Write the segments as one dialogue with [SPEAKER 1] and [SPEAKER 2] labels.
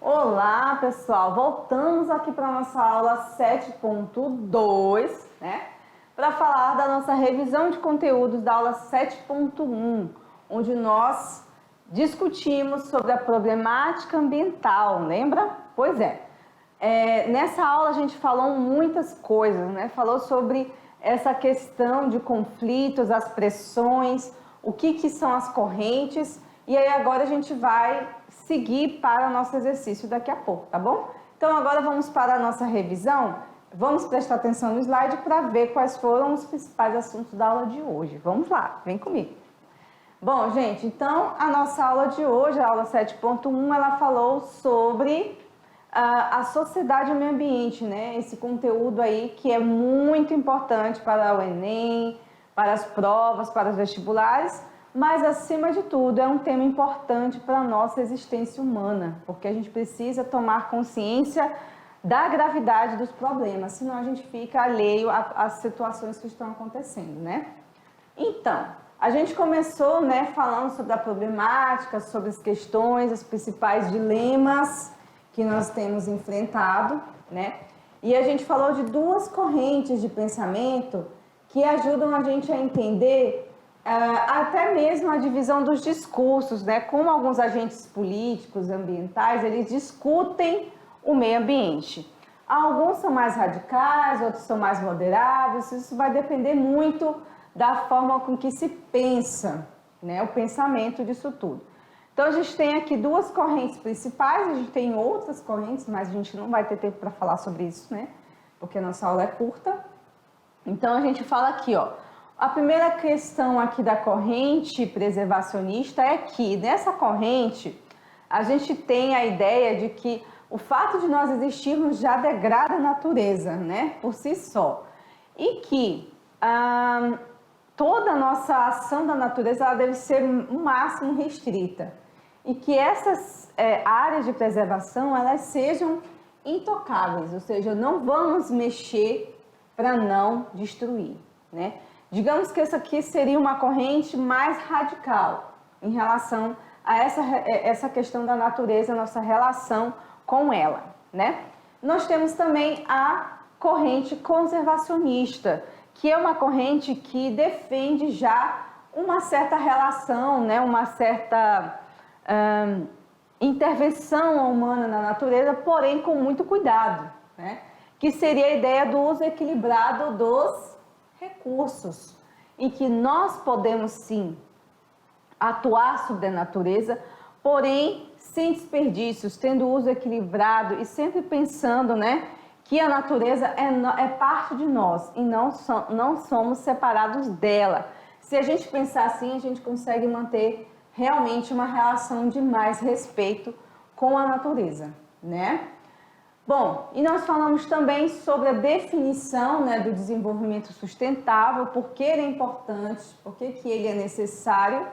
[SPEAKER 1] Olá, pessoal! Voltamos aqui para a nossa aula 7.2, né? Para falar da nossa revisão de conteúdos da aula 7.1, onde nós discutimos sobre a problemática ambiental, lembra? Pois é. Nessa aula a gente falou muitas coisas, né? Falou sobre essa questão de conflitos, as pressões, o que são as correntes, e aí agora a gente vai seguir para o nosso exercício daqui a pouco, tá bom? Então agora vamos para a nossa revisão, vamos prestar atenção no slide para ver quais foram os principais assuntos da aula de hoje. Vamos lá, vem comigo. Bom, gente, então a nossa aula de hoje, a aula 7.1, ela falou sobre a sociedade e o meio ambiente, né? Esse conteúdo aí que é muito importante para o Enem, para as provas, para os vestibulares, mas acima de tudo é um tema importante para a nossa existência humana, porque a gente precisa tomar consciência da gravidade dos problemas, senão a gente fica alheio às situações que estão acontecendo, né? Então, a gente começou, né, falando sobre a problemática, sobre as questões, os principais dilemas que nós temos enfrentado, né? E a gente falou de duas correntes de pensamento que ajudam a gente a entender até mesmo a divisão dos discursos, né? Como alguns agentes políticos, ambientais, eles discutem o meio ambiente. Alguns são mais radicais, outros são mais moderados, isso vai depender muito da forma com que se pensa, né? O pensamento disso tudo. Então, a gente tem aqui duas correntes principais, a gente tem outras correntes, mas a gente não vai ter tempo para falar sobre isso, né? Porque a nossa aula é curta. Então, a gente fala aqui, ó. A primeira questão aqui da corrente preservacionista é que, nessa corrente, a gente tem a ideia de que o fato de nós existirmos já degrada a natureza, né? Por si só. E que toda a nossa ação da natureza ela deve ser o máximo restrita. E que essas áreas de preservação elas sejam intocáveis, ou seja, não vamos mexer para não destruir, né? Digamos que essa aqui seria uma corrente mais radical em relação a essa questão da natureza, nossa relação com ela, né? Nós temos também a corrente conservacionista, que é uma corrente que defende já uma certa relação, né? Uma certa intervenção humana na natureza, porém com muito cuidado, né? Que seria a ideia do uso equilibrado dos recursos, em que nós podemos sim atuar sobre a natureza, porém sem desperdícios, tendo uso equilibrado e sempre pensando, né, que a natureza é parte de nós e não somos separados dela. Se a gente pensar assim, a gente consegue manter realmente uma relação de mais respeito com a natureza, né? Bom, e nós falamos também sobre a definição, né, do desenvolvimento sustentável, por que ele é importante, por que ele é necessário,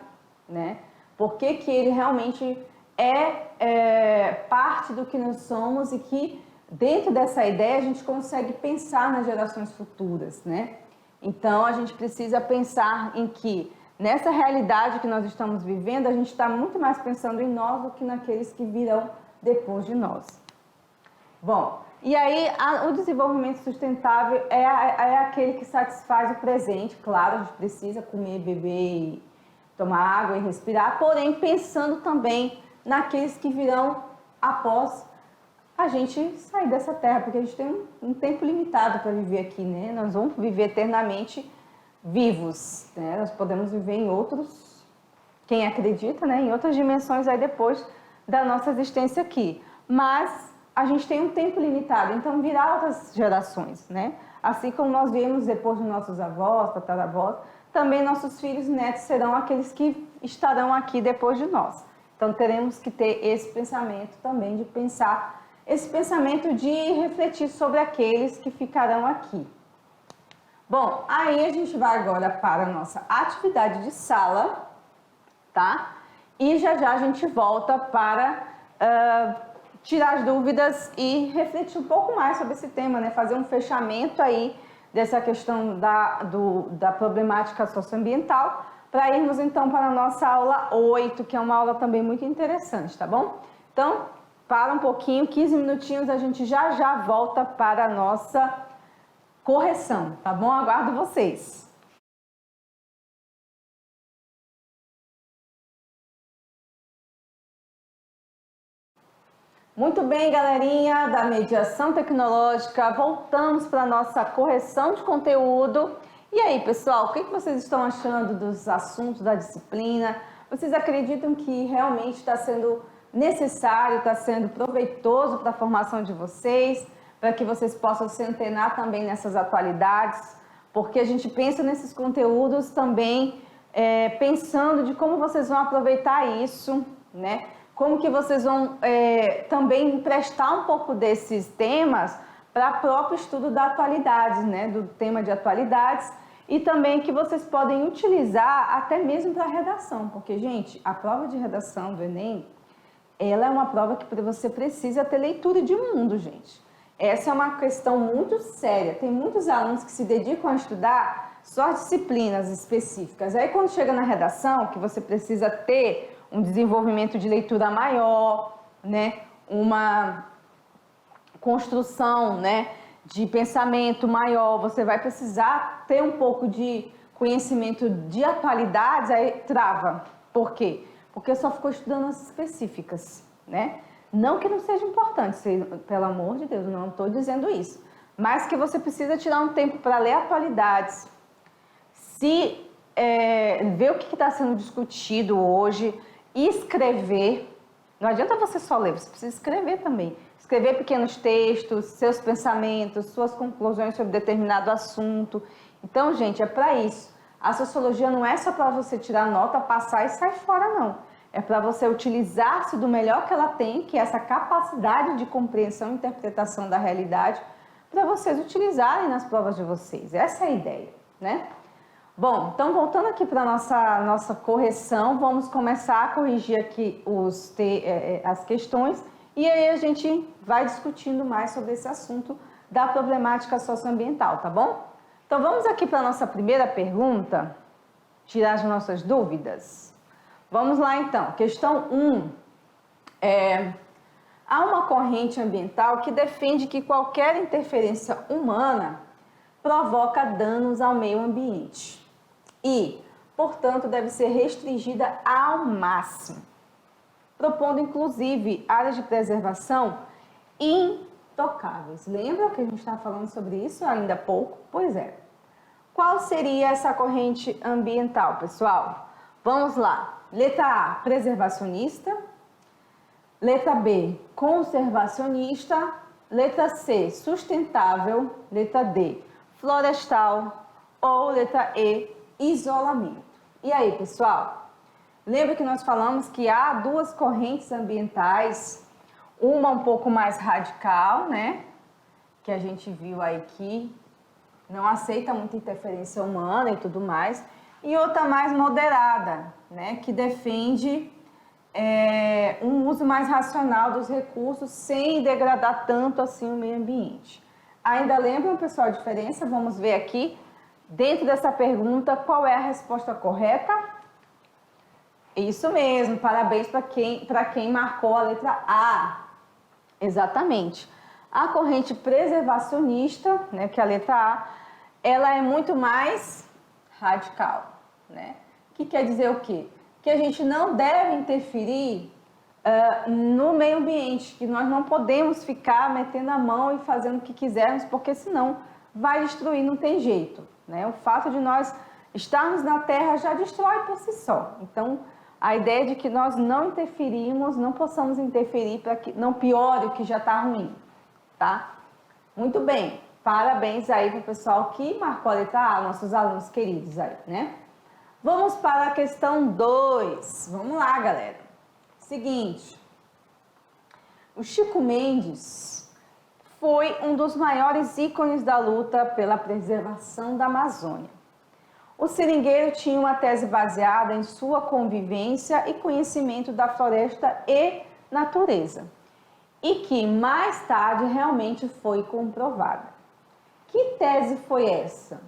[SPEAKER 1] né? Por que ele realmente é parte do que nós somos e que dentro dessa ideia a gente consegue pensar nas gerações futuras, né? Então a gente precisa pensar em que nessa realidade que nós estamos vivendo, a gente está muito mais pensando em nós do que naqueles que virão depois de nós. Bom, e aí o desenvolvimento sustentável é aquele que satisfaz o presente, claro, a gente precisa comer, beber, tomar água e respirar, porém pensando também naqueles que virão após a gente sair dessa terra, porque a gente tem um tempo limitado para viver aqui, né? Nós vamos viver eternamente vivos, né? Nós podemos viver em outros, quem acredita, né? Em outras dimensões aí depois da nossa existência aqui. Mas a gente tem um tempo limitado, então virá outras gerações, né? Assim como nós vimos depois dos nossos avós, tataravós, também nossos filhos e netos serão aqueles que estarão aqui depois de nós. Então teremos que ter esse pensamento também de pensar, esse pensamento de refletir sobre aqueles que ficarão aqui. Bom, aí a gente vai agora para a nossa atividade de sala, tá? E já já a gente volta para tirar as dúvidas e refletir um pouco mais sobre esse tema, né? Fazer um fechamento aí dessa questão da problemática socioambiental, para irmos então para a nossa aula 8, que é uma aula também muito interessante, tá bom? Então, para um pouquinho, 15 minutinhos, a gente já volta para a nossa correção, tá bom? Aguardo vocês. Muito bem, galerinha da mediação tecnológica, voltamos para a nossa correção de conteúdo. E aí, pessoal, o que vocês estão achando dos assuntos da disciplina? Vocês acreditam que realmente está sendo necessário, está sendo proveitoso para a formação de vocês, para que vocês possam se antenar também nessas atualidades? Porque a gente pensa nesses conteúdos também pensando de como vocês vão aproveitar isso, né? Como que vocês vão também emprestar um pouco desses temas para o próprio estudo da atualidade, né? Do tema de atualidades, e também que vocês podem utilizar até mesmo para redação, porque, gente, a prova de redação do Enem, ela é uma prova que você precisa ter leitura de mundo, gente. Essa é uma questão muito séria. Tem muitos alunos que se dedicam a estudar só disciplinas específicas. Aí, quando chega na redação, que você precisa ter um desenvolvimento de leitura maior, né? Uma construção, né, de pensamento maior, você vai precisar ter um pouco de conhecimento de atualidades, aí trava. Por quê? Porque só ficou estudando as específicas, né? Não que não seja importante, pelo amor de Deus, não estou dizendo isso, mas que você precisa tirar um tempo para ler atualidades, ver o que está sendo discutido hoje, escrever. Não adianta você só ler, você precisa escrever também. Escrever pequenos textos, seus pensamentos, suas conclusões sobre determinado assunto. Então, gente, é para isso. A sociologia não é só para você tirar nota, passar e sair fora, não. É para você utilizar-se do melhor que ela tem, que é essa capacidade de compreensão e interpretação da realidade, para vocês utilizarem nas provas de vocês. Essa é a ideia, né? Bom, então voltando aqui para a nossa correção, vamos começar a corrigir aqui as questões e aí a gente vai discutindo mais sobre esse assunto da problemática socioambiental, tá bom? Então vamos aqui para a nossa primeira pergunta, tirar as nossas dúvidas. Vamos lá então, questão 1. Há uma corrente ambiental que defende que qualquer interferência humana provoca danos ao meio ambiente e, portanto, deve ser restringida ao máximo, propondo inclusive áreas de preservação intocáveis. Lembra que a gente estava falando sobre isso ainda há pouco? Pois é. Qual seria essa corrente ambiental, pessoal? Vamos lá. Letra A, preservacionista. Letra B, conservacionista. Letra C, sustentável. Letra D, florestal. Ou letra E, isolamento. E aí, pessoal? Lembra que nós falamos que há duas correntes ambientais, uma um pouco mais radical, né? Que a gente viu aí que não aceita muita interferência humana e tudo mais, e outra mais moderada, né? Que defende um uso mais racional dos recursos sem degradar tanto assim o meio ambiente. Ainda lembram, pessoal, a diferença? Vamos ver aqui, dentro dessa pergunta, qual é a resposta correta? Isso mesmo, parabéns para quem marcou a letra A. Exatamente. A corrente preservacionista, né, que é a letra A, ela é muito mais radical, né? Que quer dizer o quê? Que a gente não deve interferir no meio ambiente, que nós não podemos ficar metendo a mão e fazendo o que quisermos, porque senão vai destruir, não tem jeito, né? O fato de nós estarmos na Terra já destrói por si só. Então, a ideia de que nós não interferimos, não possamos interferir para que não piore o que já está ruim, tá? Muito bem, parabéns aí para o pessoal que marcou a letra A, nossos alunos queridos aí, né? Vamos para a questão 2. Vamos lá, galera. Seguinte, o Chico Mendes foi um dos maiores ícones da luta pela preservação da Amazônia. O seringueiro tinha uma tese baseada em sua convivência e conhecimento da floresta e natureza, e que mais tarde realmente foi comprovada. Que tese foi essa?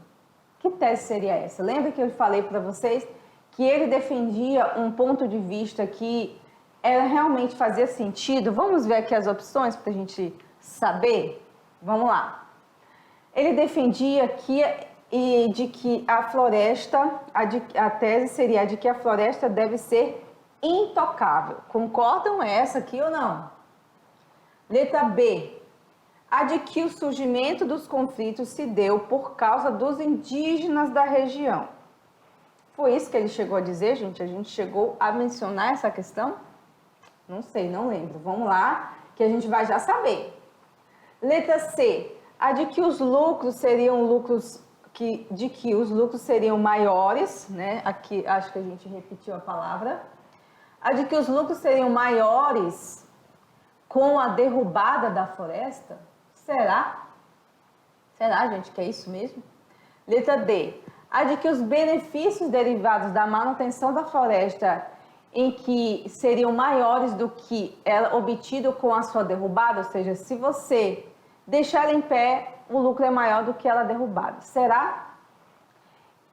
[SPEAKER 1] Que tese seria essa? Lembra que eu falei para vocês que ele defendia um ponto de vista que ela realmente fazia sentido? Vamos ver aqui as opções para a gente saber? Vamos lá. Ele defendia de que a floresta, a tese seria a de que a floresta deve ser intocável. Concordam essa aqui ou não? Letra B. A de que o surgimento dos conflitos se deu por causa dos indígenas da região. Foi isso que ele chegou a dizer, gente? A gente chegou a mencionar essa questão? Não sei, não lembro. Vamos lá, que a gente vai já saber. Letra C. A de que os lucros seriam maiores, né? Aqui acho que a gente repetiu a palavra. A de que os lucros seriam maiores com a derrubada da floresta? Será? Será, gente, que é isso mesmo? Letra D. A de que os benefícios derivados da manutenção da floresta em que seriam maiores do que ela obtido com a sua derrubada, ou seja, se você deixar ela em pé, o lucro é maior do que ela derrubada. Será?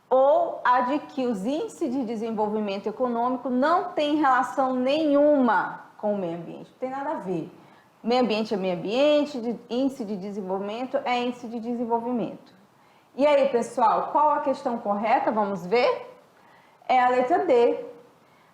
[SPEAKER 1] Ou a de que os índices de desenvolvimento econômico não têm relação nenhuma com o meio ambiente, não tem nada a ver. Meio ambiente é meio ambiente, índice de desenvolvimento é índice de desenvolvimento. E aí, pessoal, qual a questão correta? Vamos ver? É a letra D.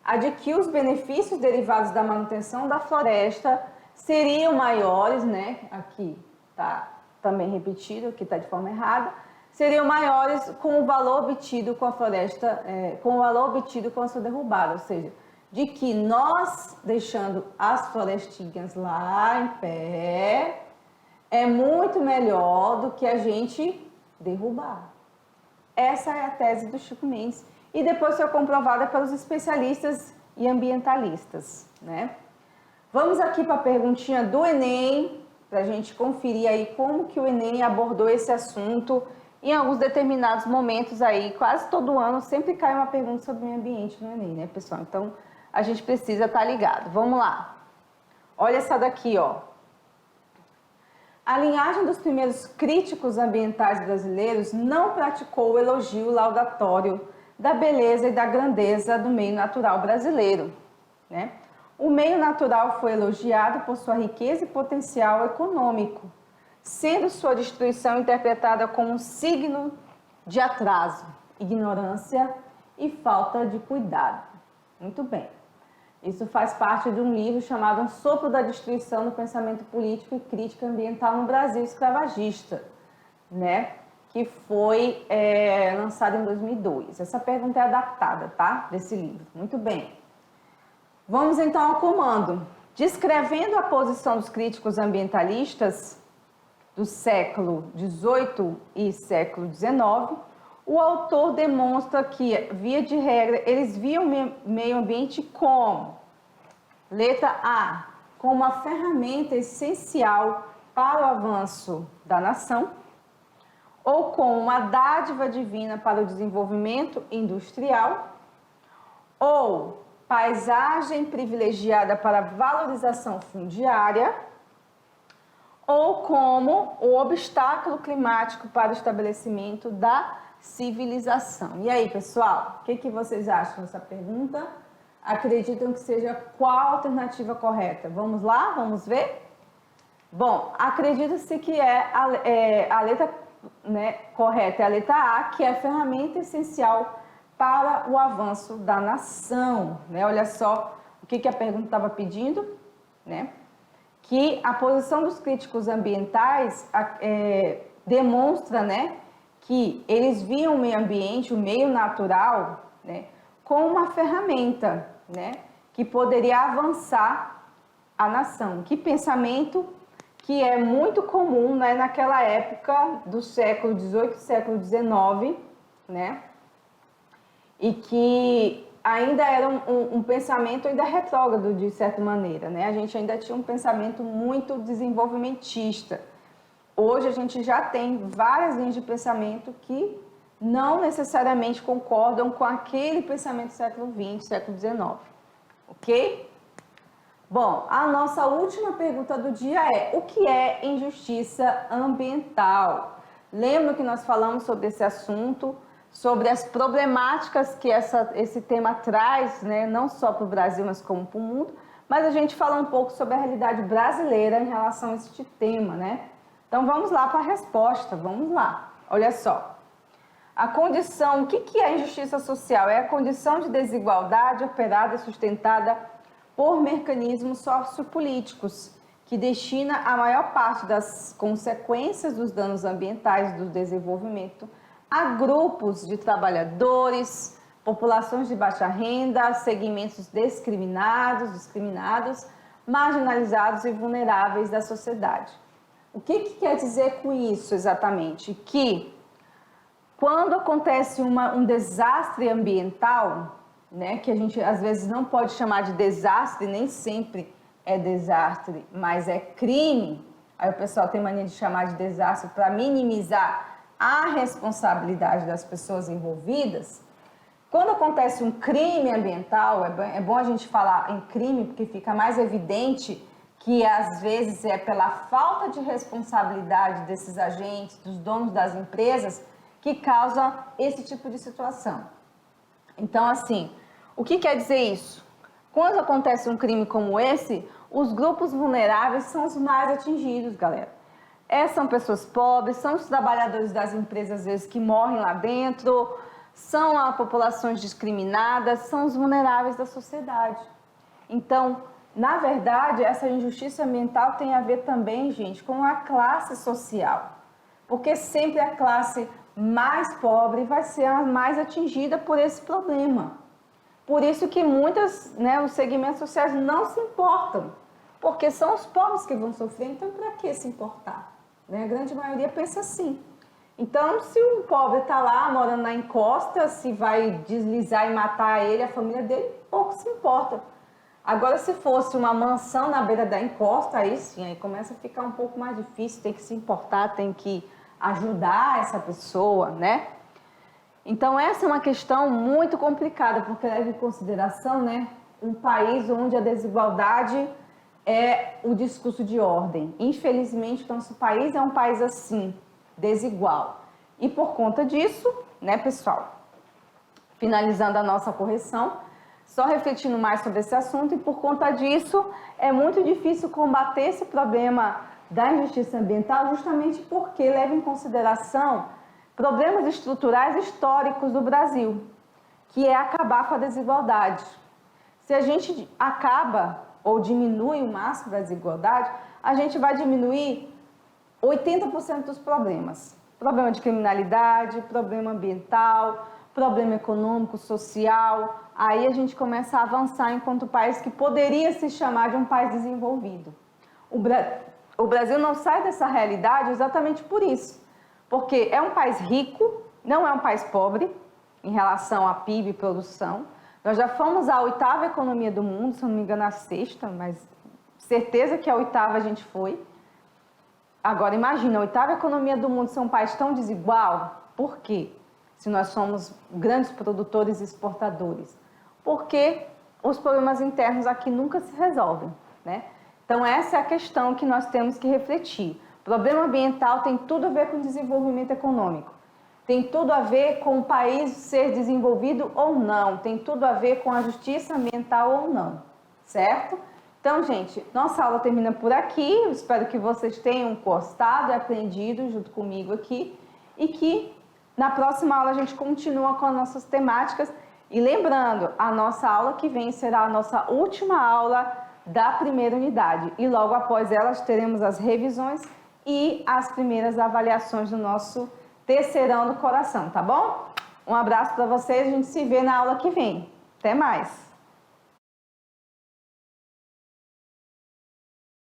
[SPEAKER 1] A de que os benefícios derivados da manutenção da floresta seriam maiores, né? Aqui tá também repetido, aqui está de forma errada. Seriam maiores com o valor obtido com a floresta, com o valor obtido com a sua derrubada, ou seja, de que nós deixando as florestinhas lá em pé é muito melhor do que a gente derrubar. Essa é a tese do Chico Mendes e depois foi comprovada pelos especialistas e ambientalistas, né? Vamos aqui para a perguntinha do Enem, para a gente conferir aí como que o Enem abordou esse assunto em alguns determinados momentos aí. Quase todo ano sempre cai uma pergunta sobre o meio ambiente no Enem, né, pessoal? Então, a gente precisa estar ligado. Vamos lá. Olha essa daqui, ó. A linhagem dos primeiros críticos ambientais brasileiros não praticou o elogio laudatório da beleza e da grandeza do meio natural brasileiro, né? O meio natural foi elogiado por sua riqueza e potencial econômico, sendo sua destruição interpretada como um signo de atraso, ignorância e falta de cuidado. Muito bem. Isso faz parte de um livro chamado Um Sopro da Destruição do Pensamento Político e Crítica Ambiental no Brasil Escravagista, né? Que foi lançado em 2002. Essa pergunta é adaptada, tá? Desse livro. Muito bem. Vamos então ao comando. Descrevendo a posição dos críticos ambientalistas do século XVIII e século XIX, o autor demonstra que, via de regra, eles viam o meio ambiente como, letra A, como uma ferramenta essencial para o avanço da nação, ou como uma dádiva divina para o desenvolvimento industrial, ou paisagem privilegiada para a valorização fundiária, ou como o obstáculo climático para o estabelecimento da civilização. E aí, pessoal, o que vocês acham dessa pergunta? Acreditam que seja qual a alternativa correta? Vamos lá? Vamos ver? Bom, acredita-se que a letra, né, correta é a letra A, que é a ferramenta essencial para o avanço da nação, né? Olha só o que a pergunta estava pedindo, né? Que a posição dos críticos ambientais demonstra, né, que eles viam o meio ambiente, o meio natural, né, como uma ferramenta, né, que poderia avançar a nação. Que pensamento que é muito comum, né, naquela época do século XVIII, século XIX, né, e que ainda era um pensamento ainda retrógrado, de certa maneira, né? A gente ainda tinha um pensamento muito desenvolvimentista. Hoje a gente já tem várias linhas de pensamento que não necessariamente concordam com aquele pensamento do século XX, século XIX, ok? Bom, a nossa última pergunta do dia é: o que é injustiça ambiental? Lembra que nós falamos sobre esse assunto, sobre as problemáticas que esse tema traz, né, não só para o Brasil, mas como para o mundo, mas a gente fala um pouco sobre a realidade brasileira em relação a este tema, né? Então vamos lá para a resposta, vamos lá. Olha só. A condição, o que é a injustiça social? É a condição de desigualdade operada e sustentada por mecanismos sociopolíticos, que destina a maior parte das consequências dos danos ambientais do desenvolvimento a grupos de trabalhadores, populações de baixa renda, segmentos discriminados, marginalizados e vulneráveis da sociedade. O que quer dizer com isso exatamente? Que quando acontece um desastre ambiental, né, que a gente às vezes não pode chamar de desastre, nem sempre é desastre, mas é crime, aí o pessoal tem mania de chamar de desastre para minimizar a responsabilidade das pessoas envolvidas. Quando acontece um crime ambiental, é bom a gente falar em crime, porque fica mais evidente que às vezes é pela falta de responsabilidade desses agentes, dos donos das empresas, que causa esse tipo de situação. Então, assim, o que quer dizer isso? Quando acontece um crime como esse, os grupos vulneráveis são os mais atingidos, galera. São pessoas pobres, são os trabalhadores das empresas, às vezes, que morrem lá dentro, são as populações discriminadas, são os vulneráveis da sociedade. Então, na verdade, essa injustiça ambiental tem a ver também, gente, com a classe social. Porque sempre a classe mais pobre vai ser a mais atingida por esse problema. Por isso que os segmentos sociais não se importam, porque são os pobres que vão sofrer, então para que se importar? A grande maioria pensa assim. Então, se um pobre está lá morando na encosta, se vai deslizar e matar ele, a família dele, pouco se importa. Agora, se fosse uma mansão na beira da encosta, aí sim, aí começa a ficar um pouco mais difícil, tem que se importar, tem que ajudar essa pessoa, né? Então, essa é uma questão muito complicada, porque leva em consideração, um país onde a desigualdade é o discurso de ordem. Infelizmente, nosso país é um país assim, desigual. E por conta disso, pessoal, finalizando a nossa correção, só refletindo mais sobre esse assunto, e por conta disso, é muito difícil combater esse problema da injustiça ambiental, justamente porque leva em consideração problemas estruturais históricos do Brasil, que é acabar com a desigualdade. Se a gente acaba ou diminui o máximo da desigualdade, a gente vai diminuir 80% dos problemas. Problema de criminalidade, problema ambiental, problema econômico, social. Aí a gente começa a avançar enquanto país que poderia se chamar de um país desenvolvido. O Brasil não sai dessa realidade exatamente por isso, porque é um país rico, não é um país pobre em relação a PIB e produção. Nós já fomos a 8ª economia do mundo, se não me engano a 6ª, mas certeza que a 8ª a gente foi. Agora imagina, a 8ª economia do mundo ser um país tão desigual, por quê? Se nós somos grandes produtores e exportadores. Porque os problemas internos aqui nunca se resolvem, Então essa é a questão que nós temos que refletir. O problema ambiental tem tudo a ver com desenvolvimento econômico. Tem tudo a ver com o país ser desenvolvido ou não. Tem tudo a ver com a justiça ambiental ou não, certo? Então, gente, nossa aula termina por aqui. Eu espero que vocês tenham gostado e aprendido junto comigo aqui. E que na próxima aula a gente continua com as nossas temáticas. E lembrando, a nossa aula que vem será a nossa última aula da primeira unidade. E logo após elas teremos as revisões e as primeiras avaliações do nosso terceirão do coração, tá bom? Um abraço para vocês, a gente se vê na aula que vem. Até mais!